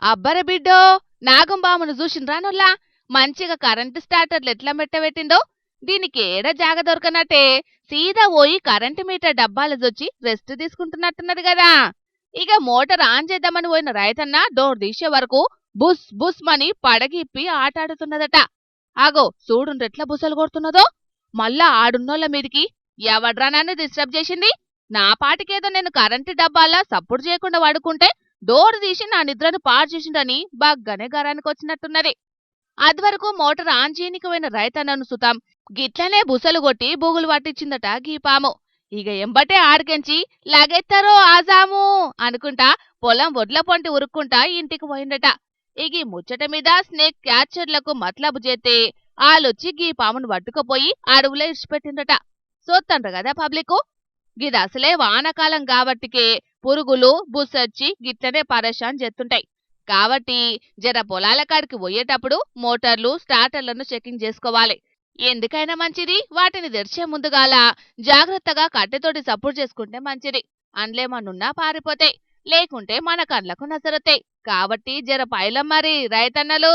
అబ్బర బిడ్డో, నాగంబామును చూసిండ్రానుల్లా మంచిగా కరెంటు స్టార్టర్లు ఎట్లా మెట్టబెట్టిందో. దీనికి ఏడ జాగ దొరకనట్టే సీదా పోయి కరెంటు మీటర్ డబ్బాలదొచ్చి రెస్ట్ తీసుకుంటున్నట్టున్నది కదా. ఇక మోటార్ ఆన్ చేద్దామని పోయిన రైతన్న డోర్ తీసే వరకు బుస్ బుస్ మని పడగిప్పి ఆటాడుతున్నదట. ఆగో చూడుండ్రెట్లా బుసలు కొడుతున్నదో. మళ్ళా ఆడున్నోళ్ళ మీదికి ఎవడ్రా నన్ను డిస్టర్బ్ చేసింది, నా పాటికేదో నేను కరెంటు డబ్బాలా సప్పుడు చేయకుండా పడుకుంటే డోర్ తీసి నా నిద్రను పాడు చేసిండని బగ్గనే గరానికొచ్చినట్టున్నది. అదివరకు మోటార్ ఆన్ చేయనికి పోయిన రైతన్నను సుతాం గిట్లనే బుసలు కొట్టి బూగులు పట్టించిందట గీ పాము. ఇక ఎంబటే ఆడికెంచి లగెత్తరో ఆజాము అనుకుంటా పొలం వడ్ల పొంటి ఉరుక్కుంటా ఇంటికి పోయిందట. ఇక ఈ ముచ్చట మీద స్నేక్ క్యాచర్లకు మతలబు చేస్తే ఆలొచ్చి గీ పామును పట్టుకుపోయి అడవులో ఇడిచిపెట్టిందట. సోత్తండ్రు కదా పబ్లిక్. గిది అసలే వానకాలం కాబట్టికే పురుగులు బుసొచ్చి గిట్లనే పరేషాన్ చేస్తుంటాయి. కాబట్టి జర పొలాల కాడికి పోయేటప్పుడు మోటార్లు స్టార్టర్లను చెకింగ్ చేసుకోవాలి. ఎందుకైనా మంచిది వాటిని తెరిచే ముందుగాల జాగ్రత్తగా కట్టెతోటి సపోర్ట్ చేసుకుంటే మంచిది. అండ్లేమన్నున్నా పారిపోతాయి, లేకుంటే మన కండ్లకు నజరతాయి. కాబట్టి జర పైలం మరి రైతన్నలు.